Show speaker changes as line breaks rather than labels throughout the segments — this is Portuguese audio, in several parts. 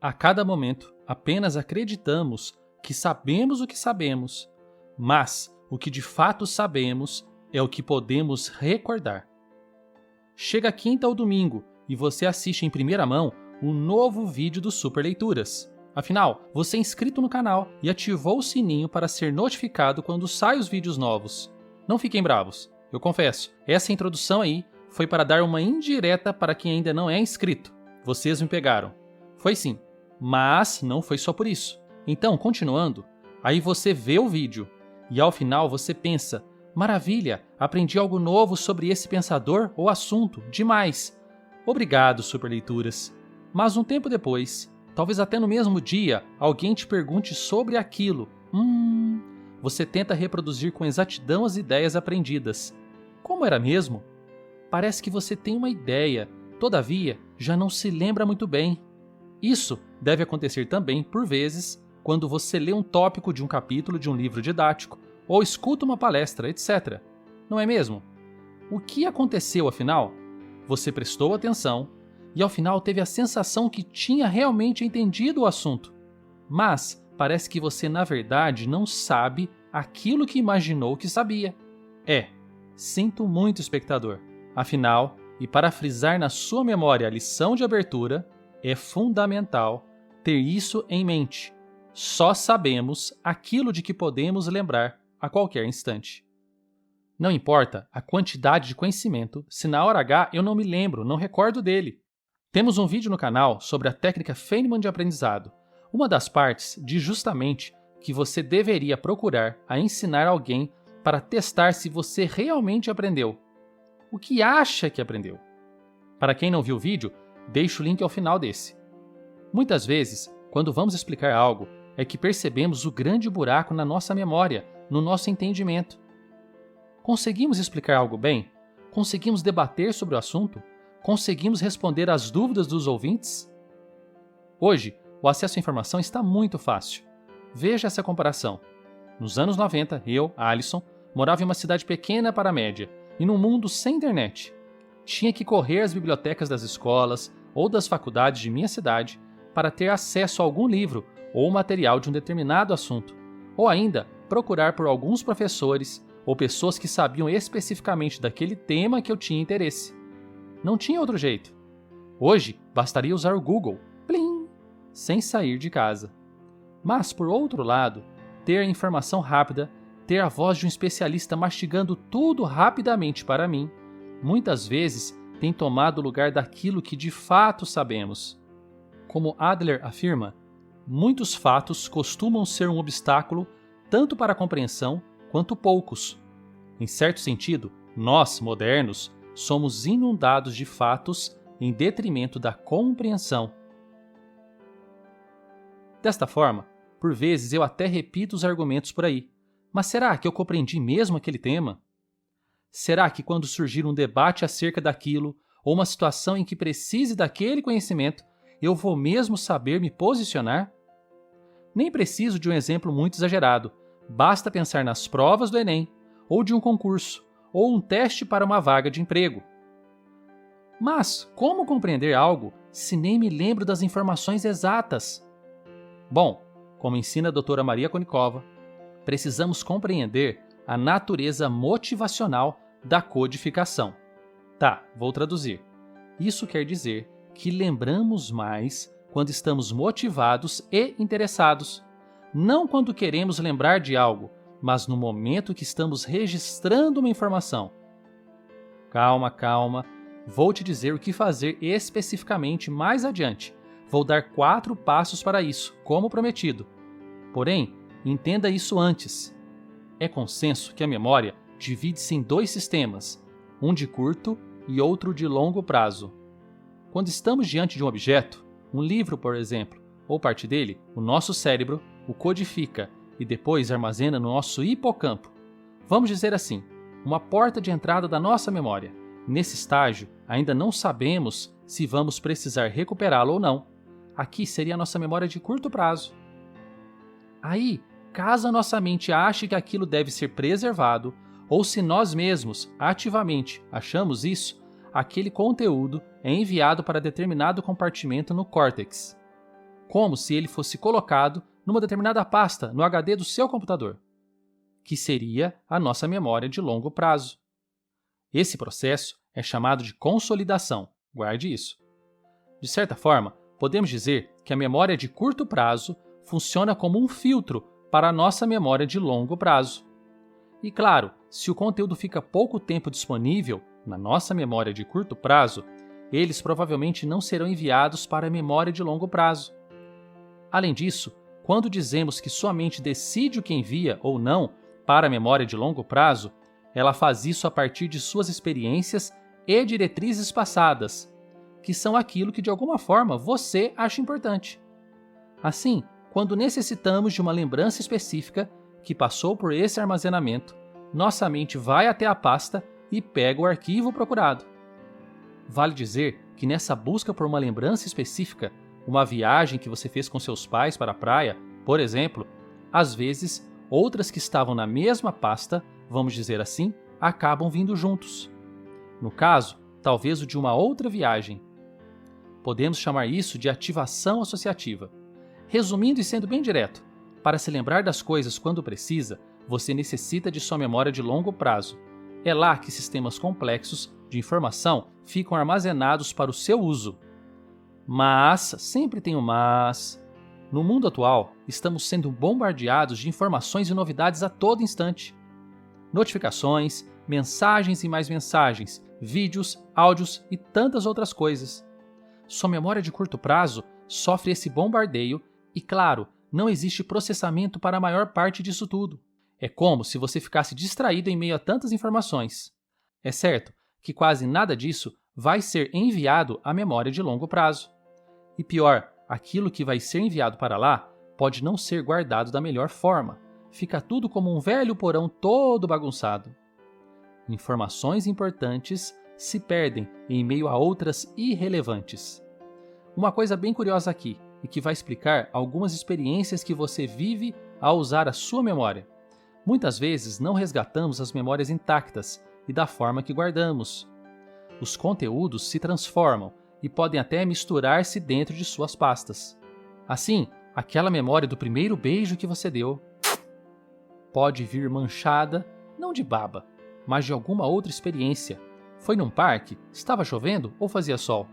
A cada momento, apenas acreditamos que sabemos o que sabemos, mas o que de fato sabemos é o que podemos recordar. Chega quinta ou domingo e você assiste em primeira mão um novo vídeo do Super Leituras. Afinal, você é inscrito no canal e ativou o sininho para ser notificado quando saem os vídeos novos. Não fiquem bravos, eu confesso, essa introdução aí foi para dar uma indireta para quem ainda não é inscrito. Vocês me pegaram. Foi sim, mas não foi só por isso. Então, continuando, aí você vê o vídeo e ao final você pensa: maravilha, aprendi algo novo sobre esse pensador ou assunto, demais. Obrigado, Super Leituras. Mas um tempo depois, talvez até no mesmo dia, alguém te pergunte sobre aquilo. Você tenta reproduzir com exatidão as ideias aprendidas. Como era mesmo? Parece que você tem uma ideia, todavia, já não se lembra muito bem. Isso deve acontecer também, por vezes, quando você lê um tópico de um capítulo de um livro didático, ou escuta uma palestra, etc. Não é mesmo? O que aconteceu, afinal? Você prestou atenção e, ao final, teve a sensação que tinha realmente entendido o assunto. Mas parece que você, na verdade, não sabe aquilo que imaginou que sabia. Sinto muito, espectador. Afinal, e para frisar na sua memória a lição de abertura, é fundamental ter isso em mente. Só sabemos aquilo de que podemos lembrar a qualquer instante. Não importa a quantidade de conhecimento, se na hora H eu não me lembro, não recordo dele. Temos um vídeo no canal sobre a técnica Feynman de aprendizado. Uma das partes diz justamente que você deveria procurar a ensinar alguém para testar se você realmente aprendeu. O que acha que aprendeu? Para quem não viu o vídeo, deixo o link ao final desse. Muitas vezes, quando vamos explicar algo, é que percebemos o grande buraco na nossa memória, no nosso entendimento. Conseguimos explicar algo bem? Conseguimos debater sobre o assunto? Conseguimos responder às dúvidas dos ouvintes? Hoje, o acesso à informação está muito fácil. Veja essa comparação. Nos anos 90, eu, Alisson, morava em uma cidade pequena para a média, e num mundo sem internet. Tinha que correr às bibliotecas das escolas ou das faculdades de minha cidade para ter acesso a algum livro ou material de um determinado assunto, ou ainda procurar por alguns professores ou pessoas que sabiam especificamente daquele tema que eu tinha interesse. Não tinha outro jeito. Hoje, bastaria usar o Google, plim, sem sair de casa. Mas, por outro lado, ter a informação rápida, ter a voz de um especialista mastigando tudo rapidamente para mim, muitas vezes tem tomado o lugar daquilo que de fato sabemos. Como Adler afirma, muitos fatos costumam ser um obstáculo tanto para a compreensão quanto poucos. Em certo sentido, nós, modernos, somos inundados de fatos em detrimento da compreensão. Desta forma, por vezes eu até repito os argumentos por aí. Mas será que eu compreendi mesmo aquele tema? Será que quando surgir um debate acerca daquilo, ou uma situação em que precise daquele conhecimento, eu vou mesmo saber me posicionar? Nem preciso de um exemplo muito exagerado. Basta pensar nas provas do Enem, ou de um concurso, ou um teste para uma vaga de emprego. Mas como compreender algo se nem me lembro das informações exatas? Bom, como ensina a doutora Maria Konnikova, precisamos compreender a natureza motivacional da codificação. Tá, vou traduzir. Isso quer dizer que lembramos mais quando estamos motivados e interessados, não quando queremos lembrar de algo, mas no momento que estamos registrando uma informação. Calma, vou te dizer o que fazer especificamente mais adiante. Vou dar 4 passos para isso, como prometido. Porém, entenda isso antes. É consenso que a memória divide-se em 2 sistemas, um de curto e outro de longo prazo. Quando estamos diante de um objeto, um livro, por exemplo, ou parte dele, o nosso cérebro o codifica e depois armazena no nosso hipocampo. Vamos dizer assim, uma porta de entrada da nossa memória. Nesse estágio, ainda não sabemos se vamos precisar recuperá-la ou não. Aqui seria a nossa memória de curto prazo. Aí, caso a nossa mente ache que aquilo deve ser preservado, ou se nós mesmos, ativamente, achamos isso, aquele conteúdo é enviado para determinado compartimento no córtex. como se ele fosse colocado numa determinada pasta no HD do seu computador, que seria a nossa memória de longo prazo. Esse processo é chamado de consolidação. Guarde isso. De certa forma, podemos dizer que a memória de curto prazo funciona como um filtro para a nossa memória de longo prazo. E claro, se o conteúdo fica pouco tempo disponível na nossa memória de curto prazo, eles provavelmente não serão enviados para a memória de longo prazo. Além disso, quando dizemos que sua mente decide o que envia ou não para a memória de longo prazo, ela faz isso a partir de suas experiências e diretrizes passadas, que são aquilo que de alguma forma você acha importante. Assim, quando necessitamos de uma lembrança específica que passou por esse armazenamento, nossa mente vai até a pasta e pega o arquivo procurado. Vale dizer que nessa busca por uma lembrança específica, uma viagem que você fez com seus pais para a praia, por exemplo, às vezes, outras que estavam na mesma pasta, vamos dizer assim, acabam vindo juntos. No caso, talvez o de uma outra viagem. Podemos chamar isso de ativação associativa. Resumindo e sendo bem direto, para se lembrar das coisas quando precisa, você necessita de sua memória de longo prazo. É lá que sistemas complexos de informação ficam armazenados para o seu uso. Mas, sempre tem um mas. No mundo atual, estamos sendo bombardeados de informações e novidades a todo instante. Notificações, mensagens e mais mensagens, vídeos, áudios e tantas outras coisas. Sua memória de curto prazo sofre esse bombardeio e, claro, não existe processamento para a maior parte disso tudo. É como se você ficasse distraído em meio a tantas informações. É certo que quase nada disso vai ser enviado à memória de longo prazo. E pior, aquilo que vai ser enviado para lá pode não ser guardado da melhor forma. Fica tudo como um velho porão todo bagunçado. Informações importantes se perdem em meio a outras irrelevantes. Uma coisa bem curiosa aqui, e que vai explicar algumas experiências que você vive ao usar a sua memória. Muitas vezes não resgatamos as memórias intactas e da forma que guardamos. Os conteúdos se transformam e podem até misturar-se dentro de suas pastas. Assim, aquela memória do primeiro beijo que você deu pode vir manchada, não de baba, mas de alguma outra experiência. Foi num parque? Estava chovendo ou fazia sol?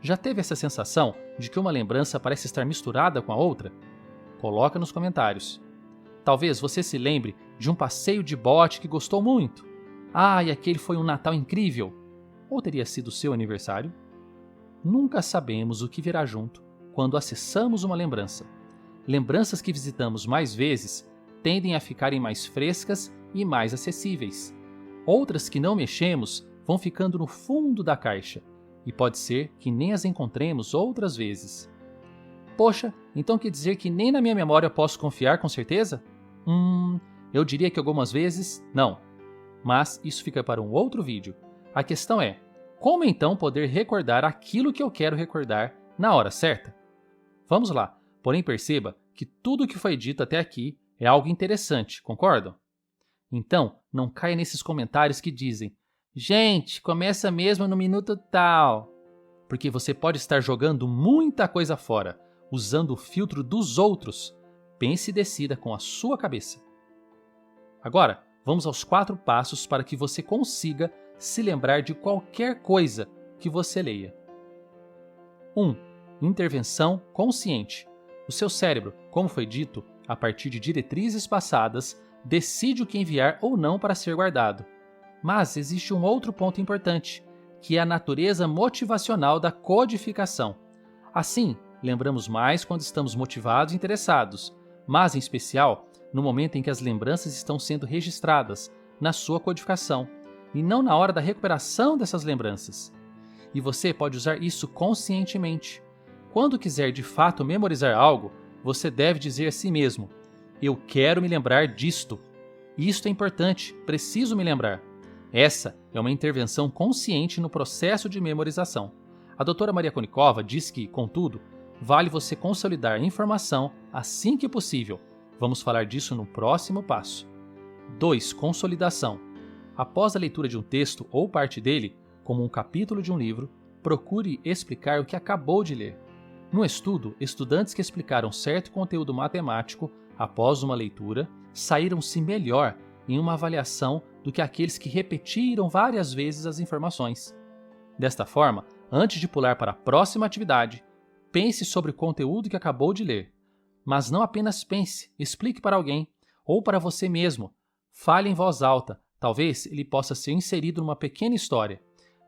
Já teve essa sensação de que uma lembrança parece estar misturada com a outra? Coloca nos comentários. Talvez você se lembre de um passeio de bote que gostou muito. E aquele foi um Natal incrível. Ou teria sido seu aniversário? Nunca sabemos o que virá junto quando acessamos uma lembrança. Lembranças que visitamos mais vezes tendem a ficarem mais frescas e mais acessíveis. Outras que não mexemos vão ficando no fundo da caixa. E pode ser que nem as encontremos outras vezes. Poxa, então quer dizer que nem na minha memória posso confiar com certeza? Eu diria que algumas vezes, não. Mas isso fica para um outro vídeo. A questão é, como então poder recordar aquilo que eu quero recordar na hora certa? Vamos lá, porém perceba que tudo o que foi dito até aqui é algo interessante, concordam? Então, não caia nesses comentários que dizem: gente, começa mesmo no minuto tal. Porque você pode estar jogando muita coisa fora, usando o filtro dos outros. Pense e decida com a sua cabeça. Agora, vamos aos 4 passos para que você consiga se lembrar de qualquer coisa que você leia. 1. Intervenção consciente. O seu cérebro, como foi dito, a partir de diretrizes passadas, decide o que enviar ou não para ser guardado. Mas existe um outro ponto importante, que é a natureza motivacional da codificação. Assim, lembramos mais quando estamos motivados e interessados, mas em especial no momento em que as lembranças estão sendo registradas na sua codificação, e não na hora da recuperação dessas lembranças. E você pode usar isso conscientemente. Quando quiser de fato memorizar algo, você deve dizer a si mesmo: eu quero me lembrar disto. Isto é importante, preciso me lembrar. Essa é uma intervenção consciente no processo de memorização. A doutora Maria Konnikova diz que, contudo, vale você consolidar a informação assim que possível. Vamos falar disso no próximo passo. 2. Consolidação. Após a leitura de um texto ou parte dele, como um capítulo de um livro, procure explicar o que acabou de ler. No estudo, estudantes que explicaram certo conteúdo matemático após uma leitura saíram-se melhor em uma avaliação do que aqueles que repetiram várias vezes as informações. Desta forma, antes de pular para a próxima atividade, pense sobre o conteúdo que acabou de ler. Mas não apenas pense, explique para alguém ou para você mesmo. Fale em voz alta, talvez ele possa ser inserido numa pequena história.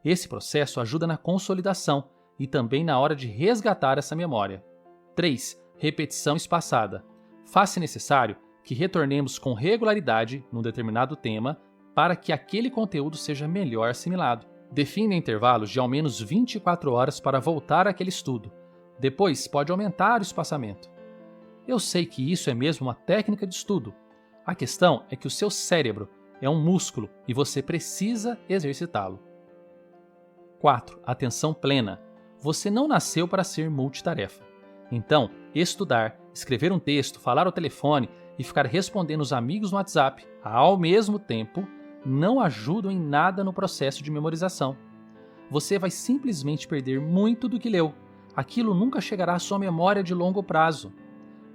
Esse processo ajuda na consolidação e também na hora de resgatar essa memória. 3. Repetição espaçada. Faz-se necessário que retornemos com regularidade num determinado tema para que aquele conteúdo seja melhor assimilado. Defina intervalos de ao menos 24 horas para voltar àquele estudo. Depois, pode aumentar o espaçamento. Eu sei que isso é mesmo uma técnica de estudo. A questão é que o seu cérebro é um músculo e você precisa exercitá-lo. 4. Atenção plena. Você não nasceu para ser multitarefa. Então, estudar, escrever um texto, falar ao telefone e ficar respondendo os amigos no WhatsApp ao mesmo tempo não ajudam em nada no processo de memorização. Você vai simplesmente perder muito do que leu. Aquilo nunca chegará à sua memória de longo prazo.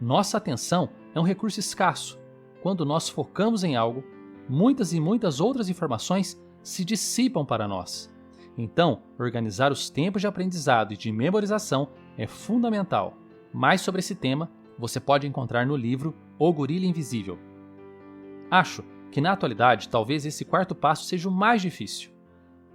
Nossa atenção é um recurso escasso. Quando nós focamos em algo, muitas e muitas outras informações se dissipam para nós. Então, organizar os tempos de aprendizado e de memorização é fundamental. Mais sobre esse tema você pode encontrar no livro O Gorila Invisível. Acho que na atualidade talvez esse quarto passo seja o mais difícil.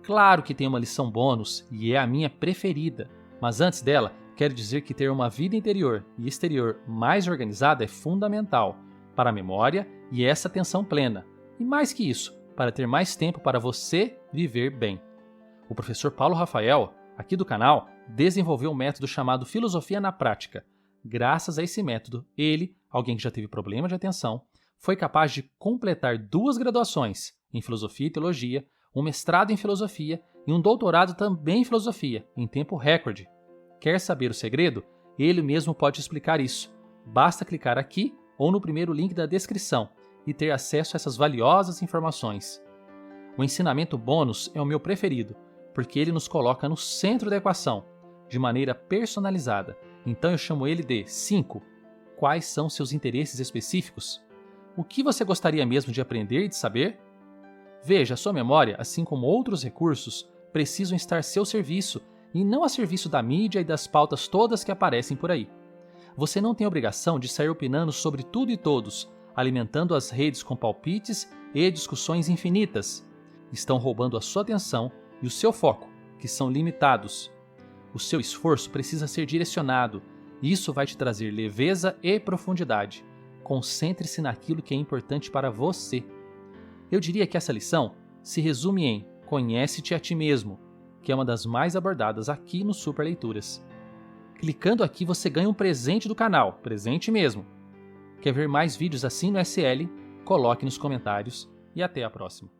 Claro que tem uma lição bônus e é a minha preferida, mas antes dela, quero dizer que ter uma vida interior e exterior mais organizada é fundamental para a memória e essa atenção plena. E mais que isso, para ter mais tempo para você viver bem. O professor Paulo Rafael, aqui do canal, desenvolveu um método chamado Filosofia na Prática. Graças a esse método, ele, alguém que já teve problema de atenção, foi capaz de completar 2 graduações em Filosofia e Teologia, um mestrado em Filosofia e um doutorado também em Filosofia, em tempo recorde. Quer saber o segredo? Ele mesmo pode explicar isso. Basta clicar aqui ou no primeiro link da descrição e ter acesso a essas valiosas informações. O ensinamento bônus é o meu preferido, porque ele nos coloca no centro da equação, de maneira personalizada. Então eu chamo ele de 5. Quais são seus interesses específicos? O que você gostaria mesmo de aprender e de saber? Veja, a sua memória, assim como outros recursos, precisam estar a seu serviço e não a serviço da mídia e das pautas todas que aparecem por aí. Você não tem obrigação de sair opinando sobre tudo e todos, alimentando as redes com palpites e discussões infinitas. Estão roubando a sua atenção e o seu foco, que são limitados. O seu esforço precisa ser direcionado, e isso vai te trazer leveza e profundidade. Concentre-se naquilo que é importante para você. Eu diria que essa lição se resume em Conhece-te a ti mesmo, que é uma das mais abordadas aqui no Super Leituras. Clicando aqui você ganha um presente do canal, presente mesmo. Quer ver mais vídeos assim no SL? Coloque nos comentários e até a próxima.